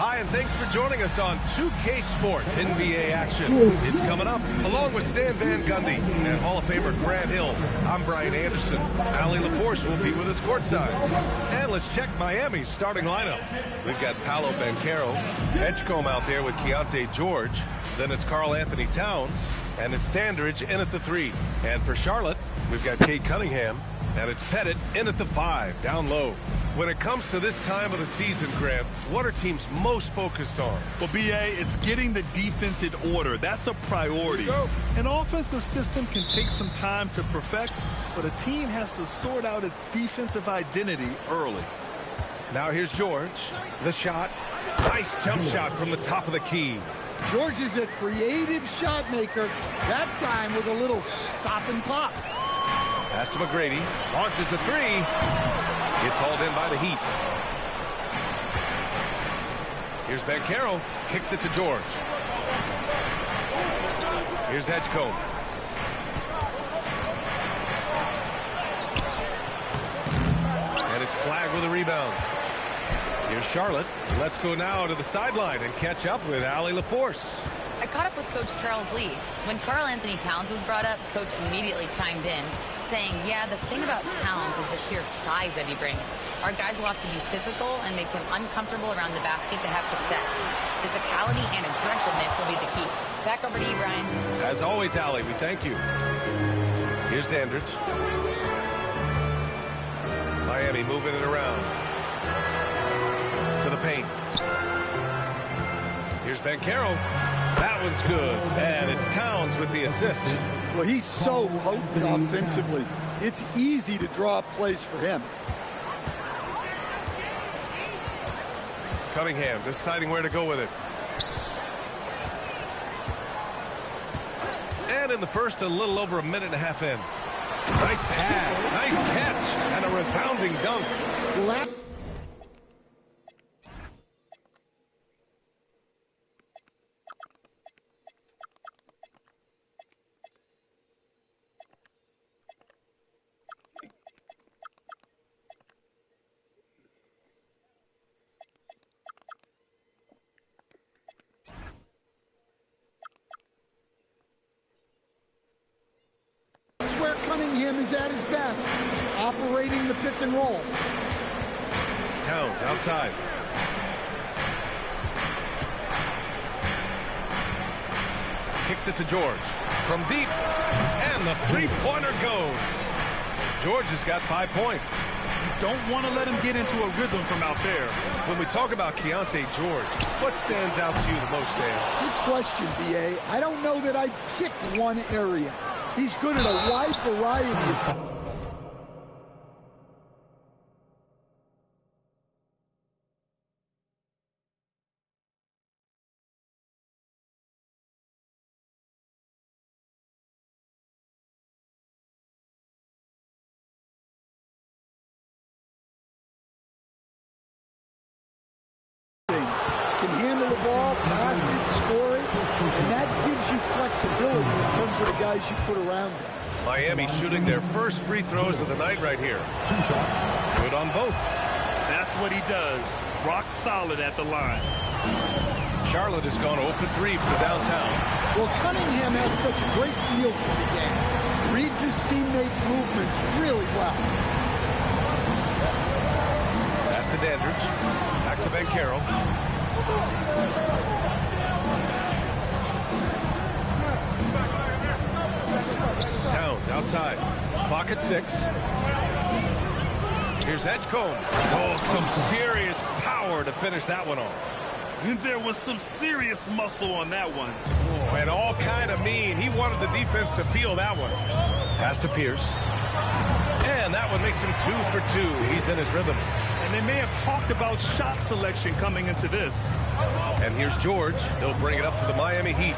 Hi, and thanks for joining us on 2K Sports NBA action. It's coming up. Along with Stan Van Gundy and Hall of Famer Grant Hill, I'm Brian Anderson. Allie LaForce will be with us courtside. And let's check Miami's starting lineup. We've got Paolo Banchero, Edgecombe out there with Keontae George. Then it's Karl Anthony Towns, and it's Dandridge in at the 3. And for Charlotte, we've got Kate Cunningham, and it's Pettit in at the 5, down low. When it comes to this time of the season, Grant, what are teams most focused on? Well, B.A., it's getting the defense in order. That's a priority. An offensive system can take some time to perfect, but a team has to sort out its defensive identity early. Now here's George. The shot. Nice jump shot from the top of the key. George is a creative shot maker, that time with a little stop and pop. Pass to McGrady. Launches a 3. It's hauled in by the Heat. Here's Banchero. Kicks it to George. Here's Edgecombe. And it's Flagg with a rebound. Here's Charlotte. Let's go now to the sideline and catch up with Allie LaForce. I caught up with Coach Charles Lee. When Karl Anthony Towns was brought up, Coach immediately chimed in, saying, yeah, the thing about Towns is the sheer size that he brings. Our guys will have to be physical and make him uncomfortable around the basket to have success. Physicality and aggressiveness will be the key. Back over to you, Brian. As always, Allie, we thank you. Here's Dandridge. Miami moving it around. To the paint. Here's Banchero. That one's good. And it's Towns with the assist. Well, he's so potent offensively. It's easy to draw up plays for him. Cunningham deciding where to go with it. And in the first, a little over a minute and a half in. Nice pass, nice catch, and a resounding dunk. Where Cunningham is at his best, operating the pick and roll. Towns outside. Kicks it to George. From deep. And the three-pointer goes. George has got 5 points. You don't want to let him get into a rhythm from out there. When we talk about Keontae George, what stands out to you the most, Dan? Good question, B.A. I don't know that I'd pick one area. He's good at a wide variety of... Can handle the ball, pass it, score it, and that gives you flexibility in terms of the guys you put around him. Miami shooting their first free throws of the night right here. Good on both. That's what he does. Rock solid at the line. Charlotte has gone 0 for 3 from downtown. Well, Cunningham has such a great feel for the game. Reads his teammates' movements really well. Pass to Dandridge. Back to Banchero. Towns outside. Clock at 6. Here's Edgecombe. Oh, some serious power to finish that one off. And there was some serious muscle on that one. Oh, and all kind of mean. He wanted the defense to feel that one. Pass to Pierce. And that one makes him 2 for 2. He's in his rhythm. And they may have talked about shot selection coming into this. And here's George. He'll bring it up for the Miami Heat.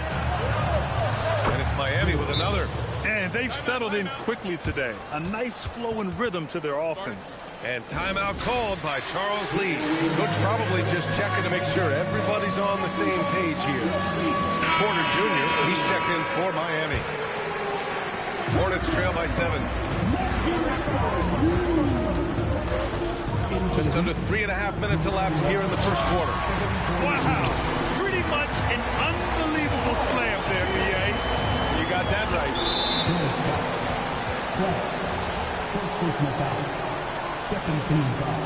And it's Miami with another. And they've settled in quickly today. A nice flow and rhythm to their offense. And timeout called by Charles Lee. Coach probably just checking to make sure everybody's on the same page here. Porter Jr., he's checked in for Miami. Hornets trail by 7. Just under 3.5 minutes elapsed here in the first quarter. Wow, pretty much an unbelievable slam there, B.A. You got that right. First personal foul. Second team foul.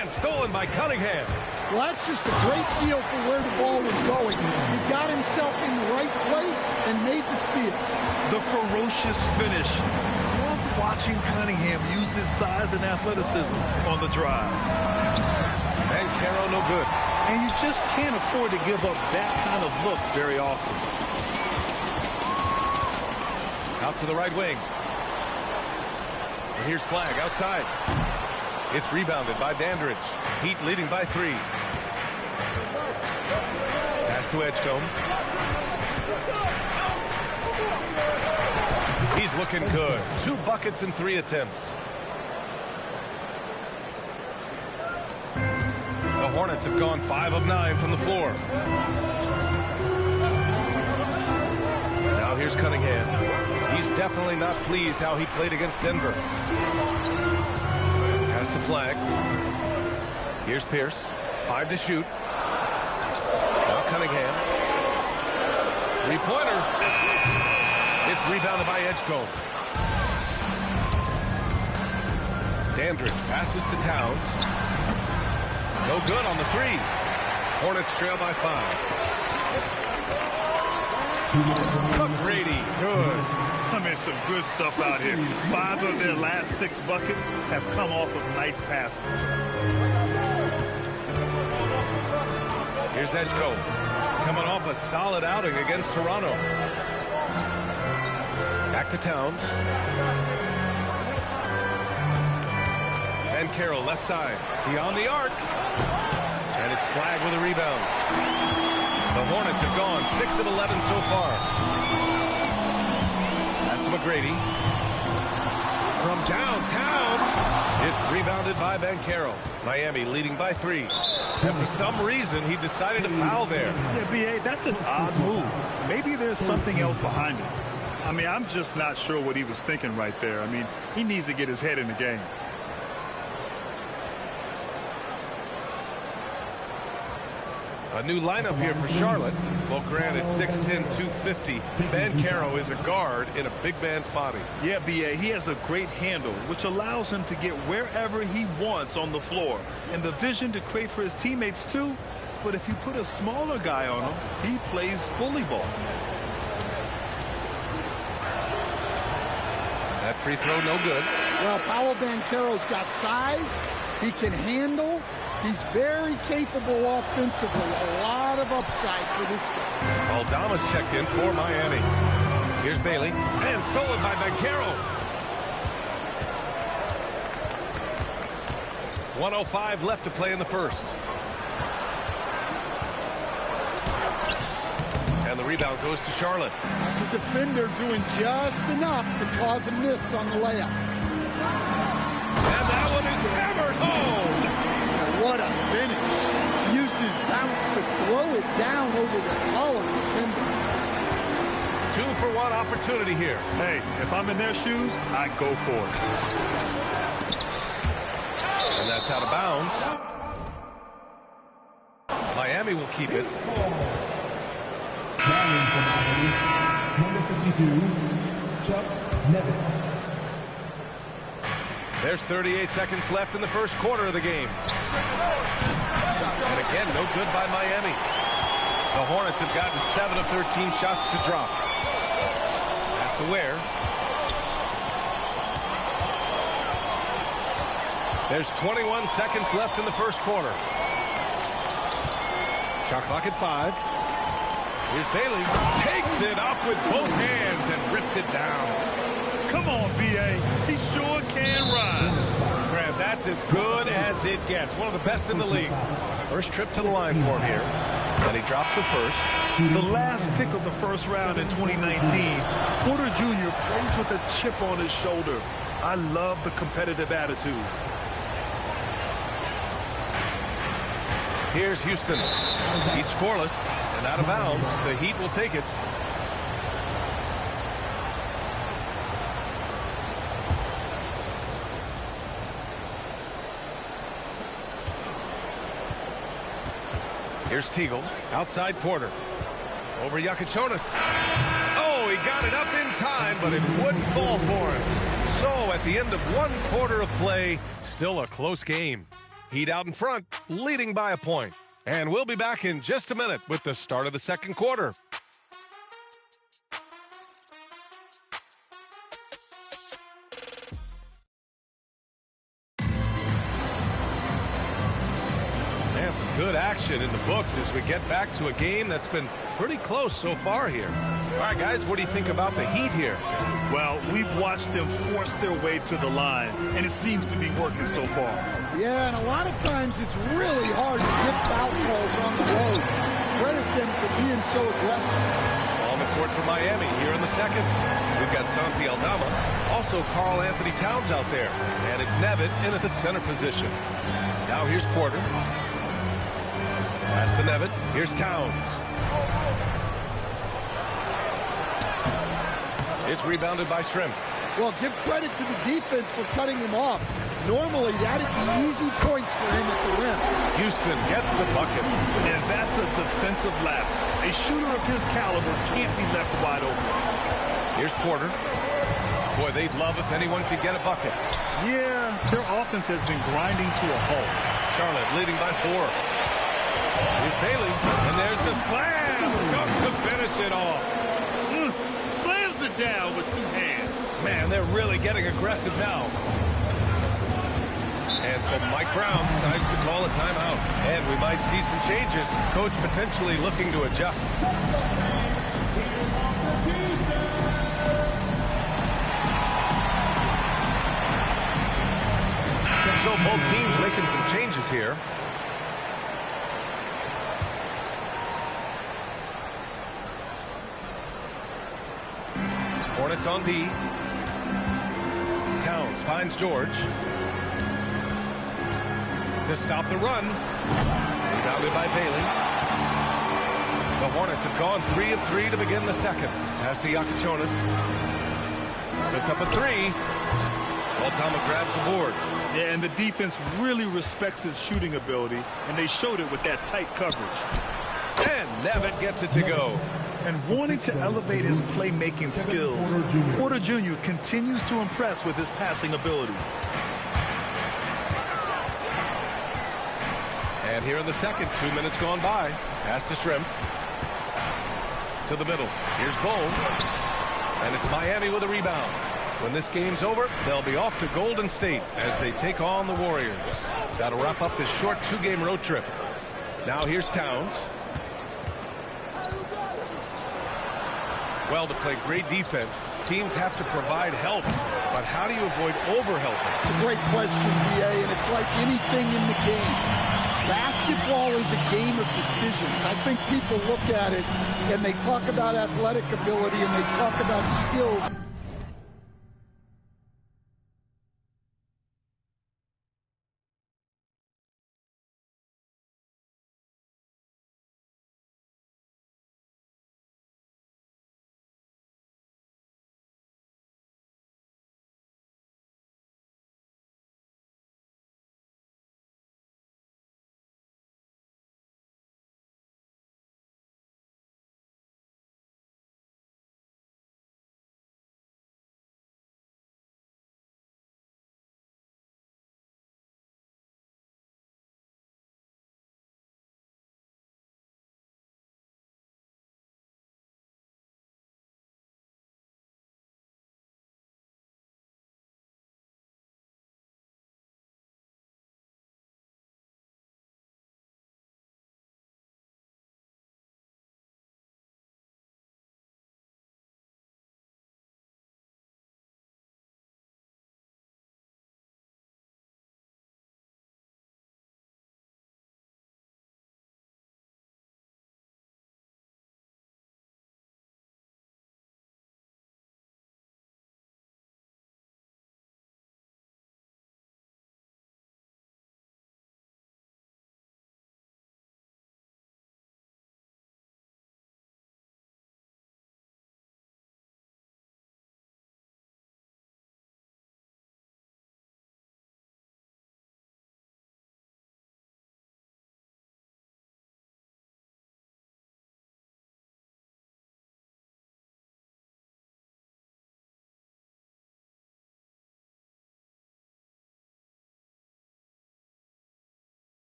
And stolen by Cunningham. Well, that's just a great feel for where the ball was going. He got himself in the right place and made the steal. The ferocious finish. Love watching Cunningham use his size and athleticism on the drive. Banchero no good. And you just can't afford to give up that kind of look very often. Out to the right wing. And here's Flag outside. It's rebounded by Dandridge. Heat leading by 3. Pass to Edgecombe. He's looking good. 2 buckets in 3 attempts. The Hornets have gone 5 of 9 from the floor. Now here's Cunningham. He's definitely not pleased how he played against Denver. Pass to Flag. Here's Pierce. 5 to shoot. Now Cunningham. 3-pointer. It's rebounded by Edgecombe. Dandridge passes to Towns. No good on the 3. Hornets trail by 5. McGrady, good. I mean, some good stuff out here. 5 of their last 6 buckets have come off of nice passes. Here's Edgecombe, coming off a solid outing against Toronto. Back to Towns. Banchero left side, beyond the arc. And it's Flag with a rebound. The Hornets have gone 6 of 11 so far. Pass to McGrady. From downtown, it's rebounded by Banchero. Miami leading by 3. And for some reason, he decided to foul there. Yeah, B.A., that's an odd move. Maybe there's something else behind it. I mean, I'm just not sure what he was thinking right there. I mean, he needs to get his head in the game. A new lineup here for Charlotte. Well, granted, 6'10", 250. Banchero is a guard in a big man's body. Yeah, B.A., he has a great handle, which allows him to get wherever he wants on the floor. And the vision to create for his teammates, too. But if you put a smaller guy on him, he plays bully ball. That free throw, no good. Well, Paolo Banchero's got size. He can handle. He's very capable offensively. A lot of upside for this guy. Aldama's checked in for Miami. Here's Bailey. And stolen by Banchero. 1:05 left to play in the first. And the rebound goes to Charlotte. That's a defender doing just enough to cause a miss on the layup. And that one is hammered home. What a finish. He used his bounce to throw it down over the taller defender. 2-for-1 opportunity here. Hey, if I'm in their shoes, I go for it. And that's out of bounds. Miami will keep it. Number 52, Chuck Nevin. There's 38 seconds left in the first quarter of the game. And again, no good by Miami. The Hornets have gotten 7 of 13 shots to drop. Pass to Ware. There's 21 seconds left in the first quarter. Shot clock at 5. Here's Bailey. Takes it up with both hands and rips it down. Come on, B.A. He sure can run. Grant, that's as good as it gets. One of the best in the league. First trip to the line for him here. Then he drops the first. The last pick of the first round in 2019, Porter Jr. plays with a chip on his shoulder. I love the competitive attitude. Here's Houston. He's scoreless and out of bounds. The Heat will take it. Here's Teagle. Outside Porter. Over Yakichonis. Oh, he got it up in time, but it wouldn't fall for him. So at the end of 1 quarter of play, still a close game. Heat out in front, leading by a point. And we'll be back in just a minute with the start of the second quarter. And some good action in the books as we get back to a game that's been pretty close so far here. All right, guys, what do you think about the Heat here? Well, we've watched them force their way to the line, and it seems to be working so far. Yeah, and a lot of times it's really hard to get foul calls on the road. Credit them for being so aggressive. On the court for Miami here in the second. We've got Santi Aldama, also Karl Anthony Towns out there. And it's Nevitt in at the center position. Now here's Porter. Pass to Nevitt. Here's Towns. It's rebounded by Shrimp. Well, give credit to the defense for cutting him off. Normally, that'd be easy points for him at the rim. Houston gets the bucket. And that's a defensive lapse. A shooter of his caliber can't be left wide open. Here's Porter. Boy, they'd love if anyone could get a bucket. Yeah, their offense has been grinding to a halt. Charlotte leading by 4. Here's Bailey. And there's the slam. Cook to finish it off. Slams it down with 2 hands. Man, they're really getting aggressive now. And so Mike Brown decides to call a timeout. And we might see some changes. Coach potentially looking to adjust. So both teams making some changes here. Hornets on D. Towns finds George. To stop the run. Rebounded by Bailey. The Hornets have gone 3 of 3 to begin the second. Pass to Yakichonis. Puts up a 3. Aldama grabs the board. Yeah, and the defense really respects his shooting ability, and they showed it with that tight coverage. And Nevitt gets it to go. And wanting to elevate his playmaking skills, Porter Jr. continues to impress with his passing ability. And here in the second, 2 minutes gone by. Pass to Shrimp. To the middle. Here's Bone. And it's Miami with a rebound. When this game's over, they'll be off to Golden State as they take on the Warriors. Got to wrap up this short 2-game road trip. Now here's Towns. Well, to play great defense, teams have to provide help. But how do you avoid overhelping? It's a great question, BA, and it's like anything in the game. Basketball is a game of decisions. I think people look at it and they talk about athletic ability and they talk about skills.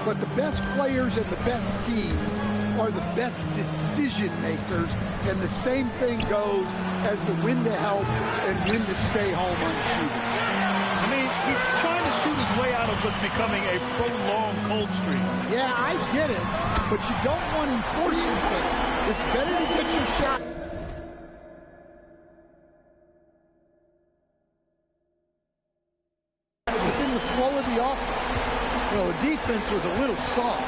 but the best players and the best teams are the best decision makers, and the same thing goes as the when to help and when to stay home on shooting. I mean, he's trying to shoot his way out of what's becoming a prolonged cold streak. Yeah, I get it, but you don't want him forcing things. It's better to get your shot. Within the flow of the offense. Well, the defense was a little soft.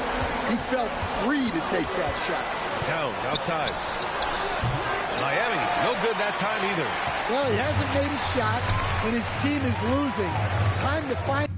He felt free to take that shot. Towns outside. Miami, no good that time either. Well, he hasn't made a shot, and his team is losing. Time to find...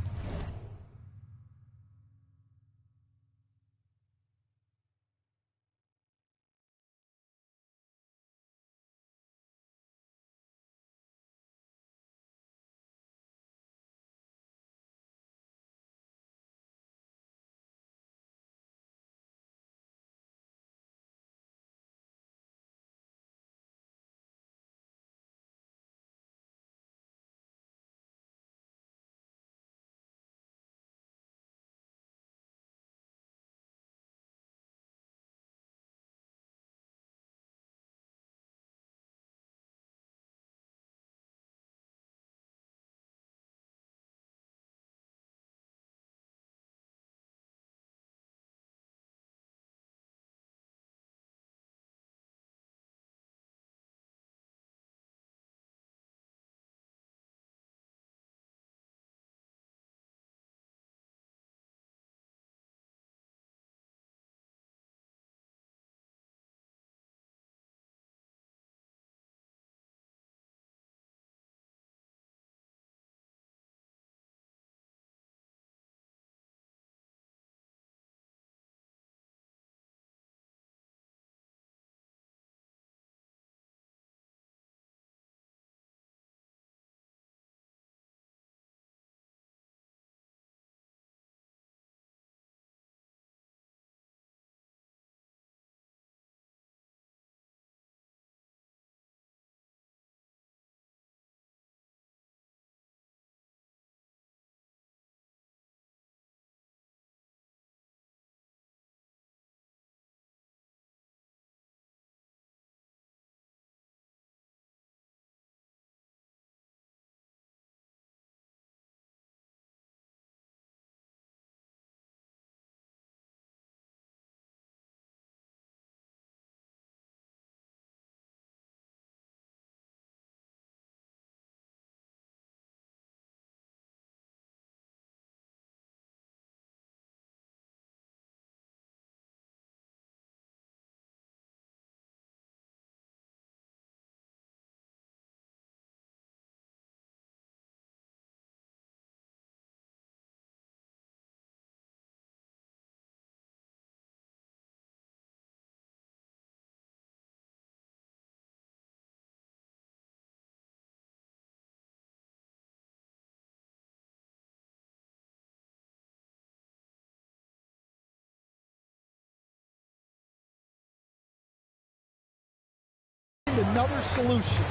another solution.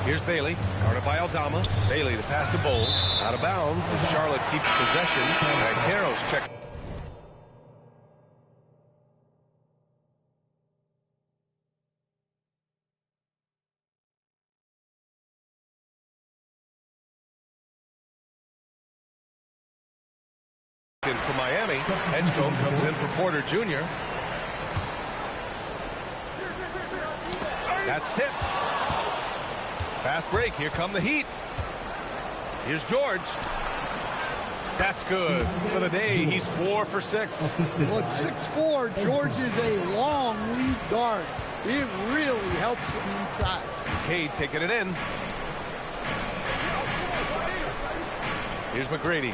Here's Bailey, guarded by Aldama. Bailey, the pass to Bowles. Out of bounds as Charlotte keeps possession. Banchero's check. For Miami, Edgecombe comes in for Porter Jr. That's tipped. Fast break. Here come the Heat. Here's George. That's good. For the day, he's 4 for 6. Well, at 6'4", George is a long lead guard. It really helps him inside. Cade taking it in. Here's McGrady.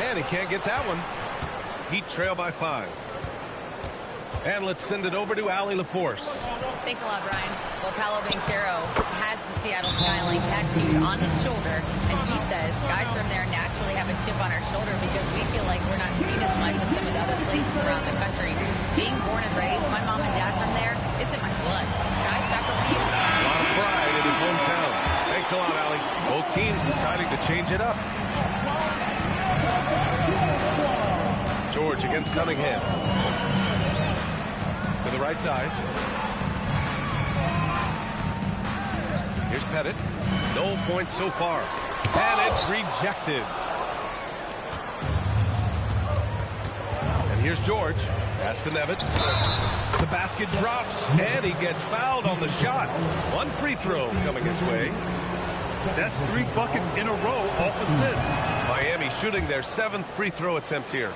And he can't get that one. Heat trail by 5. And let's send it over to Allie LaForce. Thanks a lot, Brian. Well, Paolo Banchero has the Seattle skyline tattooed on his shoulder, and he says guys from there naturally have a chip on our shoulder because we feel like we're not seen as much as some of the other places around the country. Being born and raised, my mom and dad from there, it's in my blood. Guys, back over to you. A lot of pride in his hometown. Still out, Allie. Both teams deciding to change it up. George against Cunningham. To the right side. Here's Pettit. No points so far. And it's rejected. And here's George. Pass to Nevitt. The basket drops, and he gets fouled on the shot. One free throw coming his way. That's 3 buckets in a row off assist. Miami shooting their 7th free throw attempt here.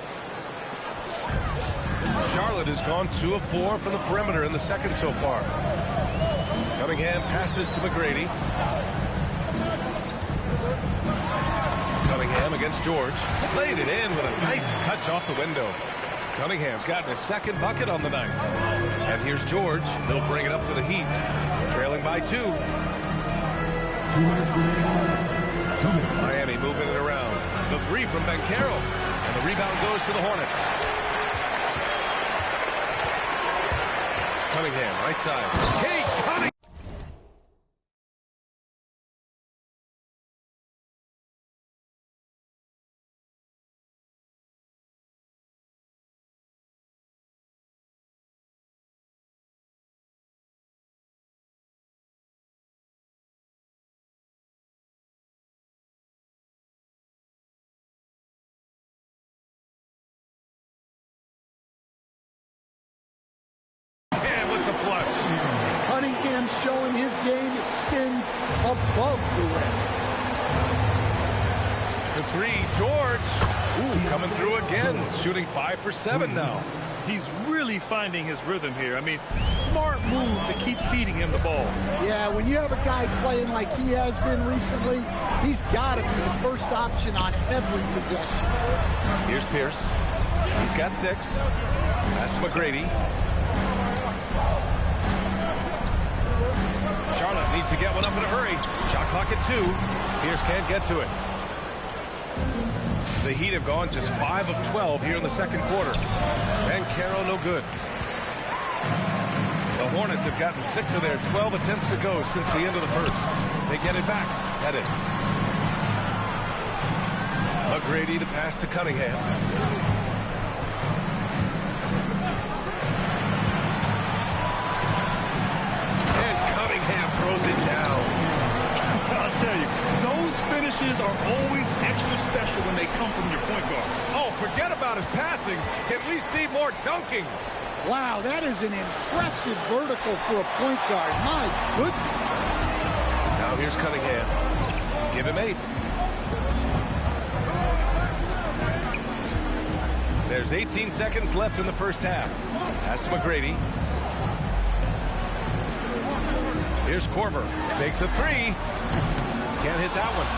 Charlotte has gone 2 of 4 from the perimeter in the second so far. Cunningham passes to McGrady. Cunningham against George. Laid it in with a nice touch off the window. Cunningham's gotten his 2nd bucket on the night. And here's George. They'll bring it up for the Heat. Trailing by 2. 2 minutes remaining. 2 minutes. Miami moving it around. The 3 from Banchero. And the rebound goes to the Hornets. Cunningham, right side. Kate Cunningham. Cunningham showing his game extends above the rim. The 3, George. Ooh, coming through again. Shooting 5 for 7 now. He's really finding his rhythm here. I mean, smart move to keep feeding him the ball. Yeah, when you have a guy playing like he has been recently, he's got to be the first option on every possession. Here's Pierce. He's got 6. Pass to McGrady. Charlotte needs to get one up in a hurry. Shot clock at 2. Pierce can't get to it. The Heat have gone just 5 of 12 here in the second quarter. Banchero no good. The Hornets have gotten 6 of their 12 attempts to go since the end of the first. They get it back. Pettit. McGrady to pass to Cunningham. Throws it down. I'll tell you, those finishes are always extra special when they come from your point guard. Oh, forget about his passing. Can we see more dunking? Wow, that is an impressive vertical for a point guard. My goodness. Now here's Cunningham. Give him 8. There's 18 seconds left in the first half. Pass to McGrady. Here's Korver. Takes a 3. Can't hit that one.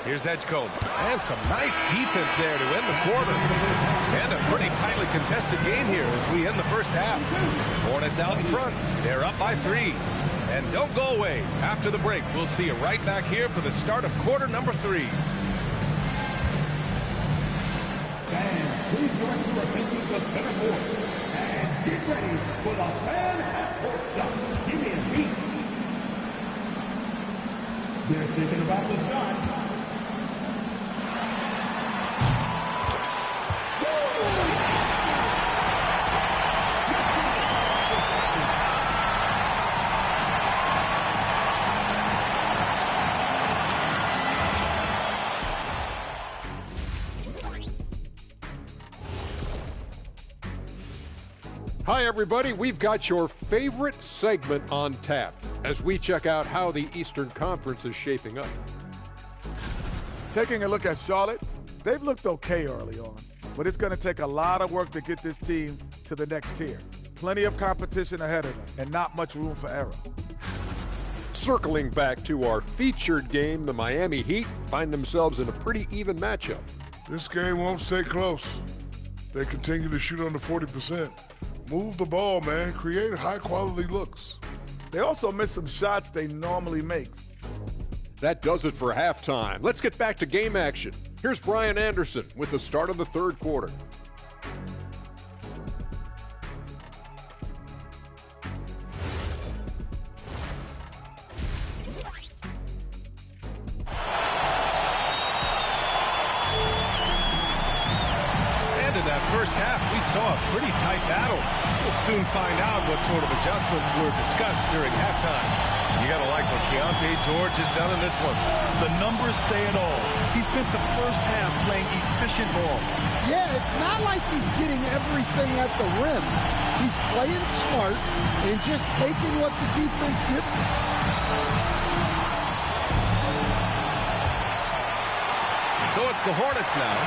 Here's Edgecombe. And some nice defense there to end the quarter. And a pretty tightly contested game here as we end the first half. Hornets out in front. They're up by 3. And don't go away. After the break, we'll see you right back here for the start of quarter number 3. And please direct your attention to center court. Get ready for the fan half-court Miami Heat. They're thinking about the shot. Hi, everybody. We've got your favorite segment on tap as we check out how the Eastern Conference is shaping up. Taking a look at Charlotte, they've looked okay early on, but it's going to take a lot of work to get this team to the next tier. Plenty of competition ahead of them and not much room for error. Circling back to our featured game, the Miami Heat find themselves in a pretty even matchup. This game won't stay close. They continue to shoot under 40%. Move the ball, man. Create high-quality looks. They also miss some shots they normally make. That does it for halftime. Let's get back to game action. Here's Brian Anderson with the start of the third quarter. first half, we saw a pretty tight battle. We'll soon find out what sort of adjustments were discussed during halftime. You got to like what Keontae George has done in this one. The numbers say it all. He spent the first half playing efficient ball. Yeah, it's not like he's getting everything at the rim. He's playing smart and just taking what the defense gives him. So it's the Hornets now.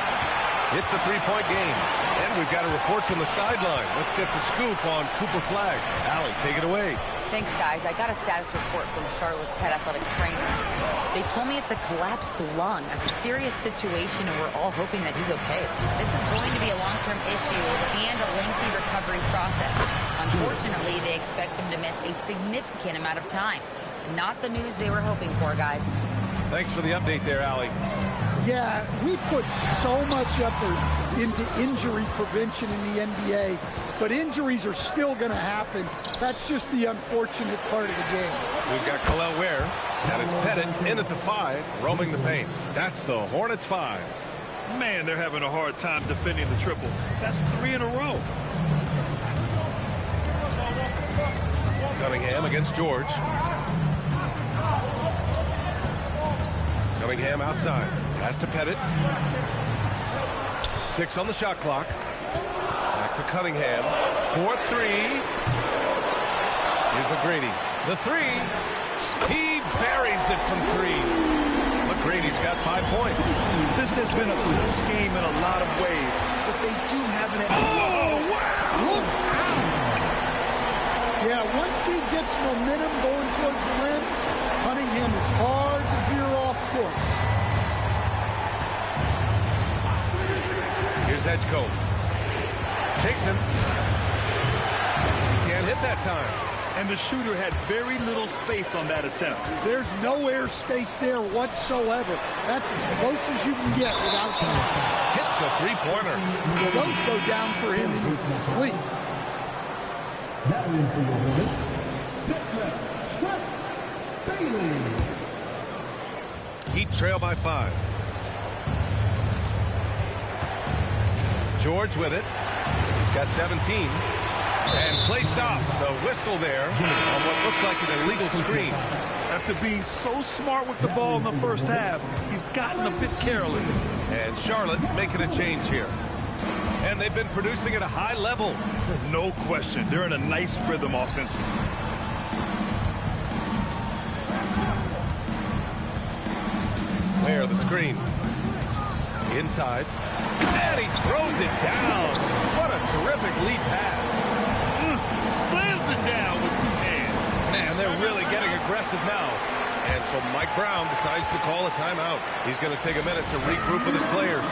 It's a three-point game. And we've got a report from the sideline. Let's get the scoop on Cooper Flag. Allie, take it away. Thanks, guys. I got a status report from Charlotte's head athletic trainer. They told me it's a collapsed lung, a serious situation, and we're all hoping that he's okay. This is going to be a long-term issue and a lengthy recovery process. Unfortunately, they expect him to miss a significant amount of time. Not the news they were hoping for, guys. Thanks for the update there, Allie. Yeah, we put so much effort into injury prevention in the NBA, but injuries are still going to happen. That's just the unfortunate part of the game. We've got Khalil Ware, and it's Pettit in at the 5, roaming the paint. That's the Hornets 5. Man, they're having a hard time defending the triple. That's 3 in a row. Cunningham against George. Cunningham outside. Pass to Pettit. 6 on the shot clock. Back to Cunningham. 4-3. Here's McGrady. The 3. He buries it from 3. McGrady's got 5 points. This has been a close game in a lot of ways, but they do have an... Oh, wow! Look out! Yeah, once he gets momentum going towards the rim, Cunningham is hard to veer off course. Here's Edgecombe. Shakes him. He can't hit that time. And the shooter had very little space on that attempt. There's no air space there whatsoever. That's as close as you can get without time. Hits a three-pointer. Well, those go down for him in his sleep. That win for your Hornets. Bailey. Heat trail by 5. George with it. He's got 17. And play stops. A whistle there on what looks like an illegal screen. After being so smart with the ball in the first half, he's gotten a bit careless. And Charlotte making a change here. And they've been producing at a high level. No question. They're in a nice rhythm offensively. Where the screen. Inside. And he throws it down. What a terrific lead pass. Slams it down with 2 hands. Man, they're really getting aggressive now. And so Mike Brown decides to call a timeout. He's going to take a minute to regroup with his players.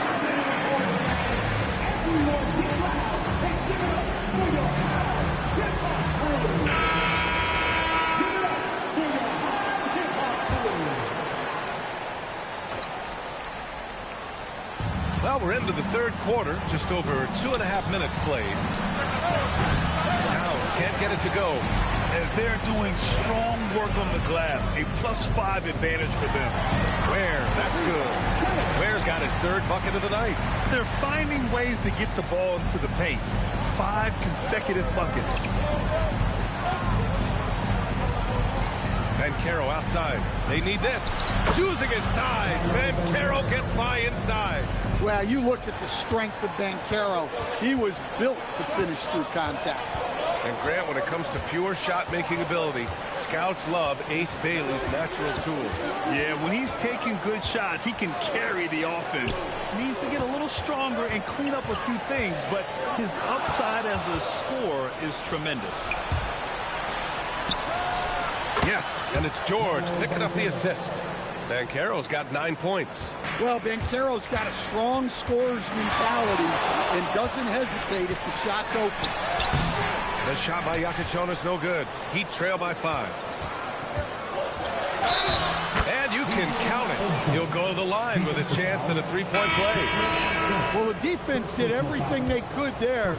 Well, we're into the third quarter, just over 2.5 minutes played. Towns can't get it to go. And they're doing strong work on the glass. A +5 advantage for them. Ware, that's good. Ware's got his 3rd bucket of the night. They're finding ways to get the ball into the paint. 5 consecutive buckets. Banchero outside. They need this. Using his size. Banchero gets by inside. Well, you look at the strength of Banchero. He was built to finish through contact. And Grant, when it comes to pure shot-making ability, scouts love Ace Bailey's natural tools. Yeah, when he's taking good shots, he can carry the offense. He needs to get a little stronger and clean up a few things, but his upside as a scorer is tremendous. Yes, and it's George picking up the assist. Banchero's got 9 points. Well, Banchero's got a strong scorer's mentality and doesn't hesitate if the shot's open. The shot by Iacochonis no good. Heat trail by 5. And you can count it. He'll go to the line with a chance at a 3-point play. Well, the defense did everything they could there,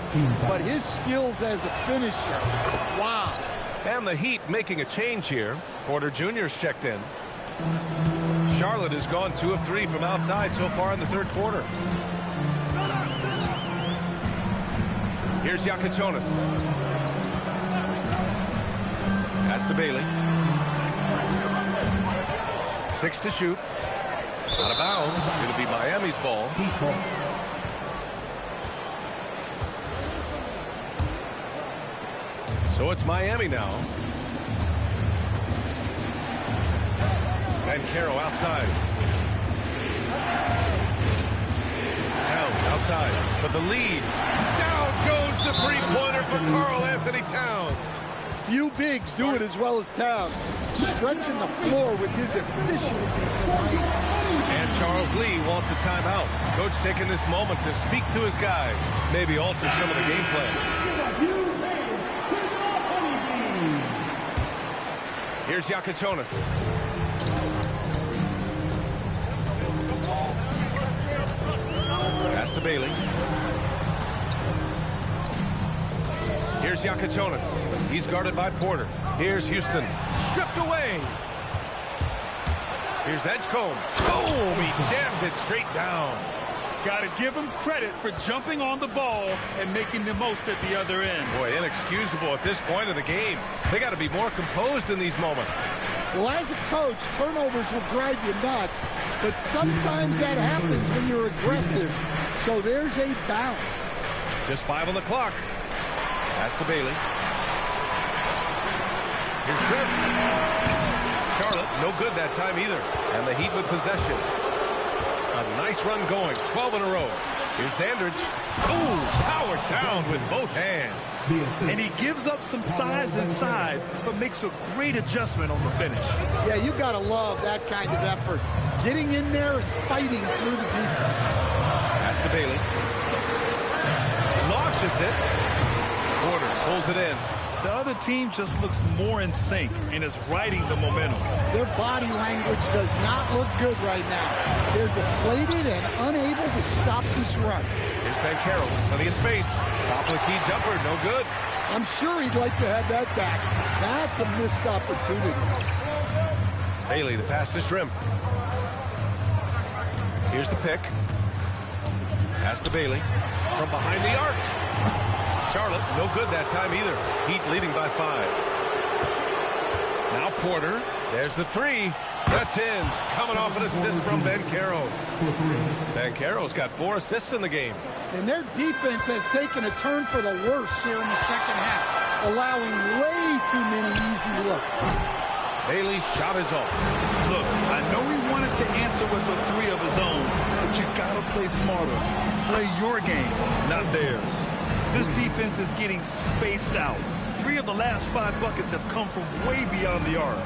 but his skills as a finisher, wow. And the Heat making a change here. Porter Jr.'s checked in. Charlotte has gone 2 of 3 from outside so far in the third quarter. Here's Yakatonis. Pass to Bailey. 6 to shoot. Out of bounds. It'll be Miami's ball. So it's Miami now. Banchero outside. Towns outside for the lead. Down goes the three-pointer for Karl-Anthony Towns. Few bigs do it as well as Towns. Stretching the floor with his efficiency. And Charles Lee wants a timeout. Coach taking this moment to speak to his guys. Maybe alter some of the game plan. Here's Yakatonis. Pass to Bailey. Here's Yakatonis. He's guarded by Porter. Here's Houston. Stripped away. Here's Edgecombe. Boom! He jams it straight down. Got to give him credit for jumping on the ball and making the most at the other end. Boy, inexcusable at this point of the game. They got to be more composed in these moments. Well, as a coach, turnovers will drive you nuts, but sometimes that happens when you're aggressive. So there's a balance. Just 5 on the clock. Pass to Bailey. Here's Shrimp. Charlotte, no good that time either. And the Heat with possession. A nice run going, 12 in a row. Here's Dandridge. Ooh, powered down with both hands. And he gives up some size inside, but makes a great adjustment on the finish. Yeah, you got to love that kind of effort. Getting in there and fighting through the defense. Pass to Bailey. Launches it. Porter pulls it in. The other team just looks more in sync and is riding the momentum. Their body language does not look good right now. They're deflated and unable to stop this run. Here's Banchero, plenty of space. Top of the key jumper, no good. I'm sure he'd like to have that back. That's a missed opportunity. Bailey, the pass to Shrimp. Here's the pick. Pass to Bailey. From behind the arc. Charlotte, no good that time either. Heat leading by 5. Now Porter. There's the 3. That's in. Coming off an assist from Banchero. Banchero's got 4 assists in the game. And their defense has taken a turn for the worse here in the second half, allowing way too many easy looks. Bailey's shot is off. Look, I know he wanted to answer with a 3 of his own, but you got to play smarter. Play your game, not theirs. This defense is getting spaced out. 3 of the last 5 buckets have come from way beyond the arc.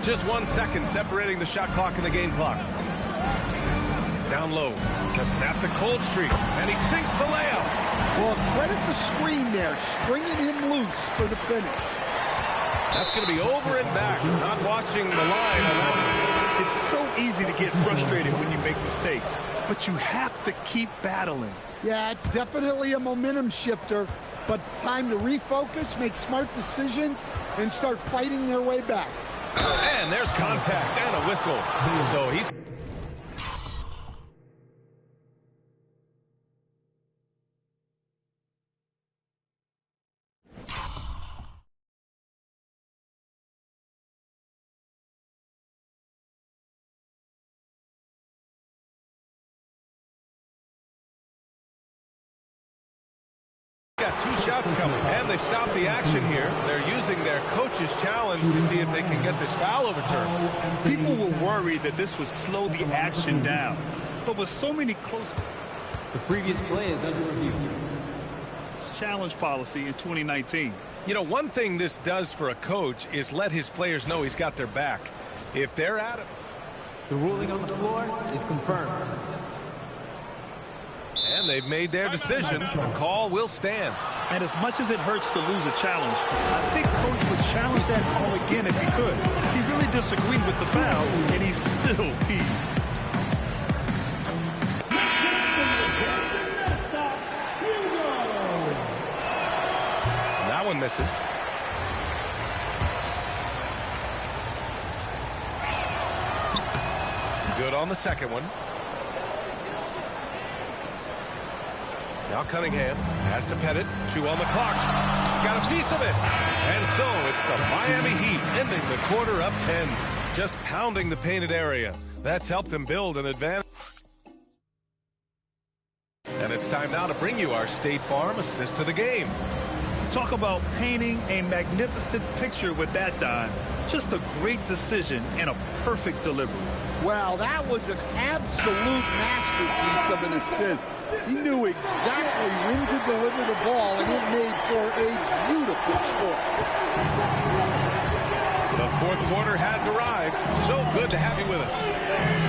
Just 1 second separating the shot clock and the game clock. Down low to snap the cold streak, and he sinks the layup. Well, credit the screen there, springing him loose for the finish. That's going to be over and back, not watching the line on that. It's so easy to get frustrated when you make mistakes, but you have to keep battling. Yeah, it's definitely a momentum shifter, but it's time to refocus, make smart decisions, and start fighting their way back. And there's contact and a whistle. So he's... got 2 shots coming, and they've stopped the action here. They're using their coach's challenge to see if they can get this foul overturned. People were worried that this would slow the action down, but with so many close... The previous play is under review. Challenge policy in 2019. You know, one thing this does for a coach is let his players know he's got their back. If they're at it... The ruling on the floor is confirmed. And they've made their decision. The call will stand. And as much as it hurts to lose a challenge, I think Coach would challenge that call again if he could. He really disagreed with the foul, and he's still peeved. That one misses. Good on the second one. Now Cunningham has to Pettit. 2 on the clock. Got a piece of it. And so it's the Miami Heat ending the quarter up 10. Just pounding the painted area. That's helped them build an advantage. And it's time now to bring you our State Farm assist of the game. Talk about painting a magnificent picture with that dime. Just a great decision and a perfect delivery. Wow, that was an absolute masterpiece of an assist. He knew exactly when to deliver the ball, and it made for a beautiful score. The fourth quarter has arrived. So good to have you with us.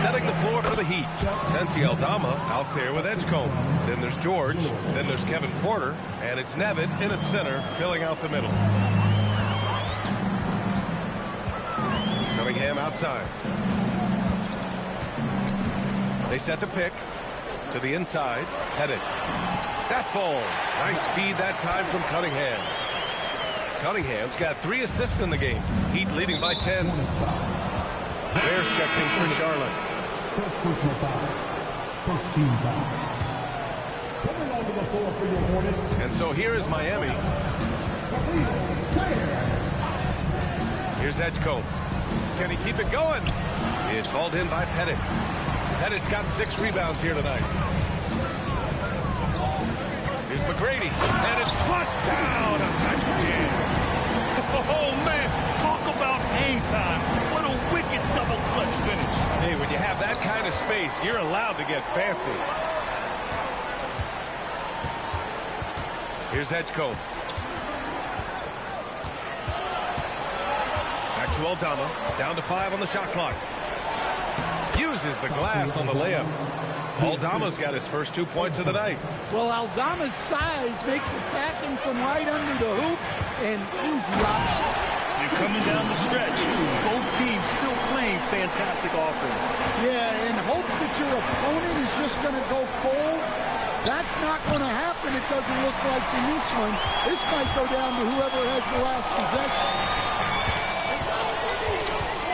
Setting the floor for the Heat. Santi Aldama out there with Edgecombe. Then there's George. Then there's Kevin Porter. And it's Nevin in at center, filling out the middle. Cunningham outside. They set the pick to the inside. Pettit. That falls. Nice feed that time from Cunningham. Cunningham's got 3 assists in the game. Heat leading by 10. Bears checking for Charlotte. First personal foul. First team foul. Coming onto the floor for your Hornets. And so here is Miami. Here's Edgecombe. Can he keep it going? It's hauled in by Pettit. Pettit's got 6 rebounds here tonight. Here's McGrady. And it's flushed down. Nice jam. Oh, man, talk about hang time. What a wicked double clutch finish. Hey, when you have that kind of space, you're allowed to get fancy. Here's Edgecombe. Back to Aldama. Down to 5 on the shot clock. Uses the glass on the layup. Aldama's got his first 2 points of the night. Well, Aldama's size makes attacking from right under the hoop an easy option. And coming down the stretch, both teams still playing fantastic offense. Yeah, in hopes that your opponent is just going to go cold. That's not going to happen, it doesn't look like in this one. This might go down to whoever has the last possession.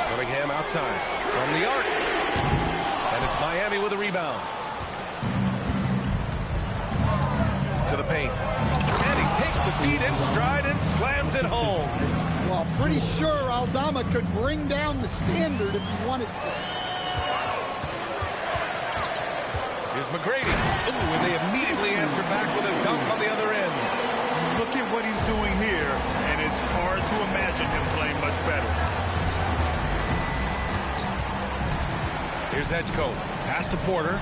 Cunningham outside from the arc. And it's Miami with a rebound. To the paint. And he takes the feed in stride and slams it home. Well, pretty sure Aldama could bring down the standard if he wanted to. Here's McGrady. Ooh, and they immediately answer back with a dunk on the other end. Look at what he's doing here, and it's hard to imagine him playing much better. Here's Edgecombe. Pass to Porter.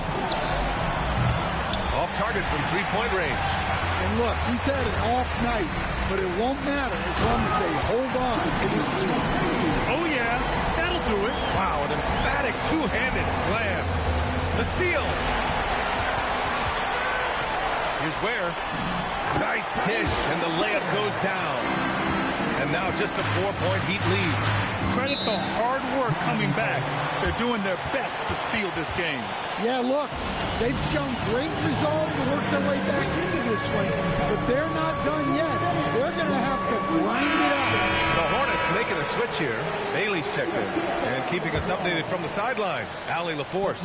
Off target from 3-point range. And look, he's had an off night, but it won't matter as long as they hold on to this lead. Oh, yeah, that'll do it. Wow, an emphatic two-handed slam. The steal. Here's Ware. Nice dish, and the layup goes down. And now just a 4-point Heat lead. Credit the hard work coming back. They're doing their best to steal this game. Yeah, look, they've shown great resolve to work their way back into this one, but they're not done yet. They're going to have to grind it out. The Hornets making a switch here. Bailey's checked in and keeping us updated from the sideline. Allie LaForce.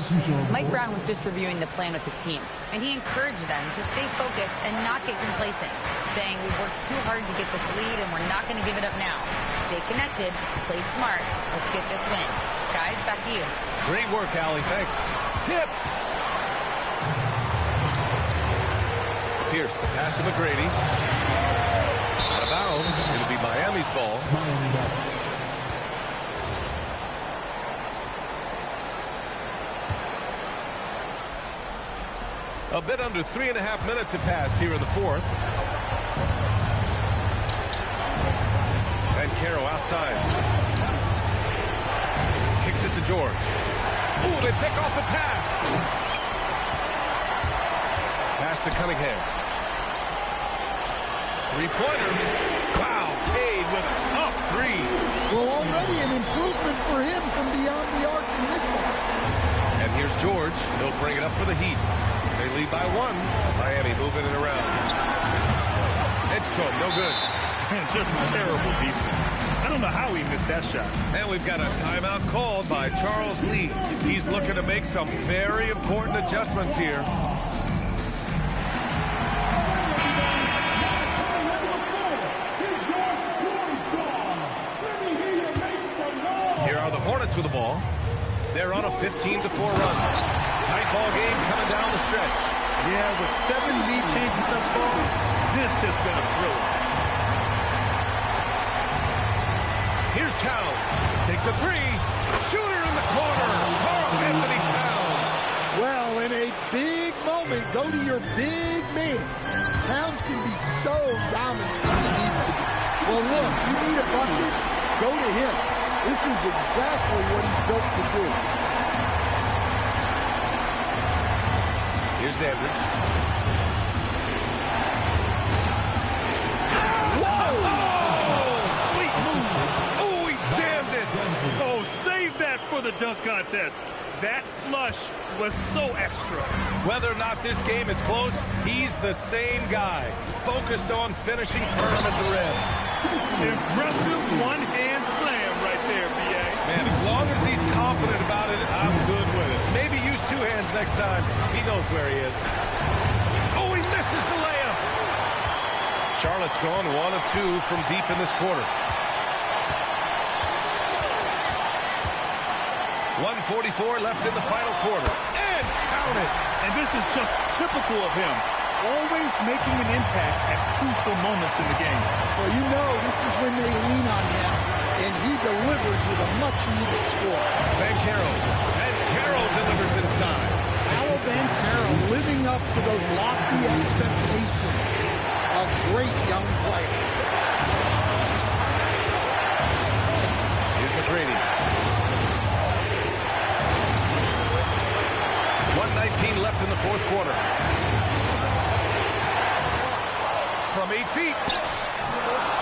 Mike Brown was just reviewing the plan with his team, and he encouraged them to stay focused and not get complacent, saying we've worked too hard to get this lead and we're not going to give it up now. Stay connected, play smart, let's get this win. Guys, back to you. Great work, Allie. Thanks. Tipped. Pierce, the pass to McGrady. Out of bounds. It'll be Miami's ball. A bit under 3.5 minutes have passed here in the fourth. Banchero outside. Kicks it to George. Ooh, they pick off the pass. Pass to Cunningham. Three-pointer. Wow, Cade with a tough three. Well, already an improvement for him from beyond the arc in this one. And here's George. He'll bring it up for the Heat. They lead by 1. Miami moving it around. Edgecombe, no good. Just terrible defense. I don't know how he missed that shot. And we've got a timeout called by Charles Lee. He's looking to make some very important adjustments here. They're on a 15-4 run. Tight ball game coming down the stretch. Yeah, with 7 lead changes thus far, this has been a thriller. Here's Towns. Takes a three. Shooter in the corner. Karl-Anthony Towns. Well, in a big moment, go to your big man. Towns can be so dominant when he needs to be. Well, look, you need a bucket, go to him. This is exactly what he's built to do. Here's Dandridge. Whoa! Oh, sweet move. Oh, he jammed it. Oh, save that for the dunk contest. That flush was so extra. Whether or not this game is close, he's the same guy. Focused on finishing firm at the rim. Impressive one-hand slam right there, B.A. Man, as long as he's confident about it, I'm good with it. Maybe use 2 hands next time. He knows where he is. Oh, he misses the layup. Charlotte's gone 1 of 2 from deep in this quarter. 1:44 left in the final quarter. And count it. And this is just typical of him. Always making an impact at crucial moments in the game. Well, you know this is when they lean on him, and he delivers with a much-needed score. Banchero delivers inside. Al Banchero living up to those lofty expectations. A great young player. Here's McGrady. 1:19 left in the fourth quarter. From 8 feet.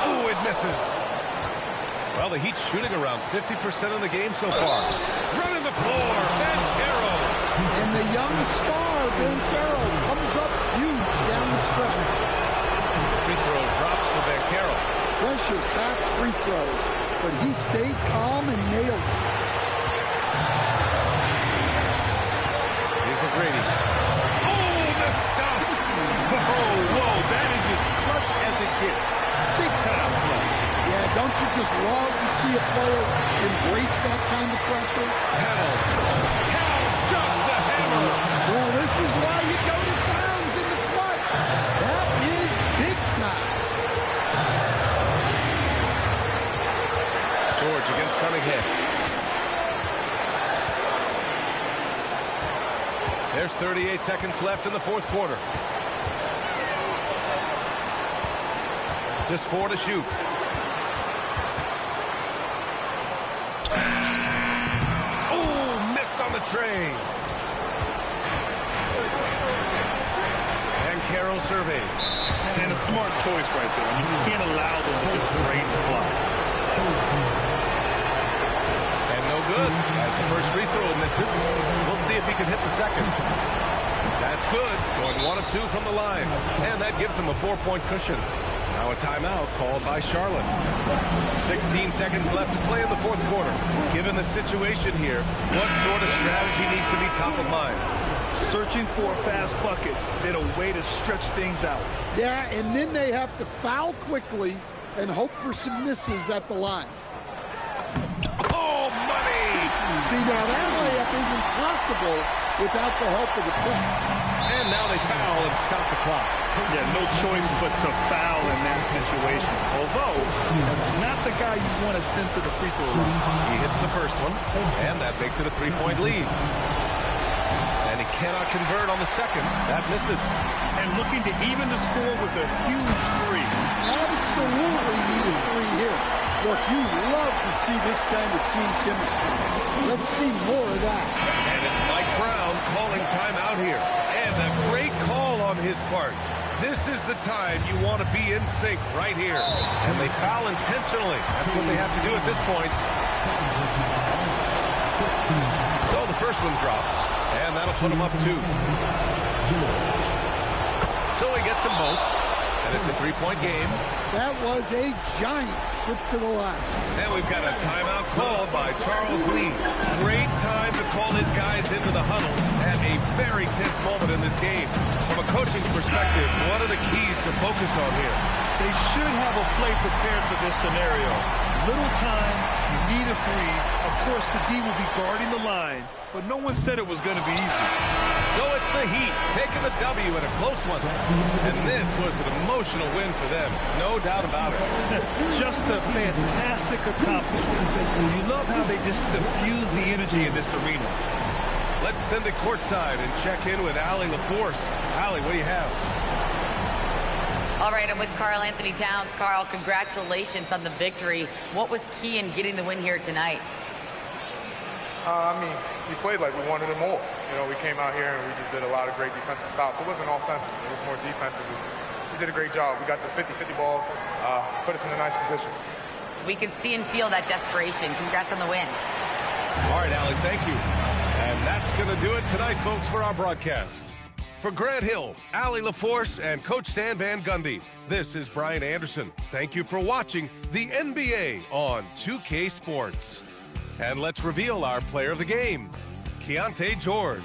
Oh, it misses. Well, the Heat's shooting around 50% of the game so far. Running the floor, Banchero. And the young star, Banchero, comes up huge down the stretch. Free throw drops for Banchero. Pressure-packed free throws, but he stayed calm and nailed it. Here's McGrady. Oh, the stop. Whoa, that is as clutch as it gets. Big time play. Yeah, don't you just love to see a player embrace that kind of pressure? Towns drops the hammer. Well, this is why you go to Towns in the clutch. That is big time. George against Cunningham. There's 38 seconds left in the fourth quarter. Just 4 to shoot. Oh, missed on the tray. And Carroll surveys. And a smart choice right there. I mean, you can't allow them to just drain the clock. And no good, as the first free throw misses. We'll see if he can hit the second. That's good, going 1 of 2 from the line. And that gives him a 4-point cushion. Now a timeout called by Charlotte. 16 seconds left to play in the fourth quarter. Given the situation here, what sort of strategy needs to be top of mind? Searching for a fast bucket, then a way to stretch things out. Yeah, and then they have to foul quickly and hope for some misses at the line. Oh, money! See, now that layup isn't possible without the help of the play. And now they foul and stop the clock. Yeah, no choice but to foul in that situation. Although, that's not the guy you want to send to the free throw line. He hits the first one, and that makes it a 3-point lead. And he cannot convert on the second. That misses. And looking to even the score with a huge 3. Absolutely need a 3 here. Look, you love to see this kind of team chemistry. Let's see more of that. And it's Mike Brown calling timeout here. And a great call on his part. This is the time you want to be in sync right here. And they foul intentionally. That's what they have to do at this point. So the first one drops. And that'll put him up 2. So he gets them both. And it's a 3-point game. That was a giant trip to the line. And we've got a timeout called by Charles Lee. Great time to call his guys into the huddle at a very tense moment in this game. From a coaching perspective, what are the keys to focus on here? They should have a play prepared for this scenario. Little time, you need a three. Of course, the D will be guarding the line, but no one said it was going to be easy. So it's the Heat taking the W in a close one. And this was an emotional win for them, no doubt about it. Just a fantastic accomplishment. You love how they just diffuse the energy in this arena. Let's send it courtside and check in with Allie LaForce. Allie, what do you have? All right, I'm with Karl Anthony Towns. Karl, congratulations on the victory. What was key in getting the win here tonight? I mean, we played like we wanted it more. You know, we came out here and we just did a lot of great defensive stops. It wasn't offensive. It was more defensive. We did a great job. We got those 50-50 balls, put us in a nice position. We can see and feel that desperation. Congrats on the win. All right, Allie, thank you. And that's going to do it tonight, folks, for our broadcast. For Grant Hill, Allie LaForce, and Coach Stan Van Gundy, this is Brian Anderson. Thank you for watching the NBA on 2K Sports. And let's reveal our player of the game, Keontae George.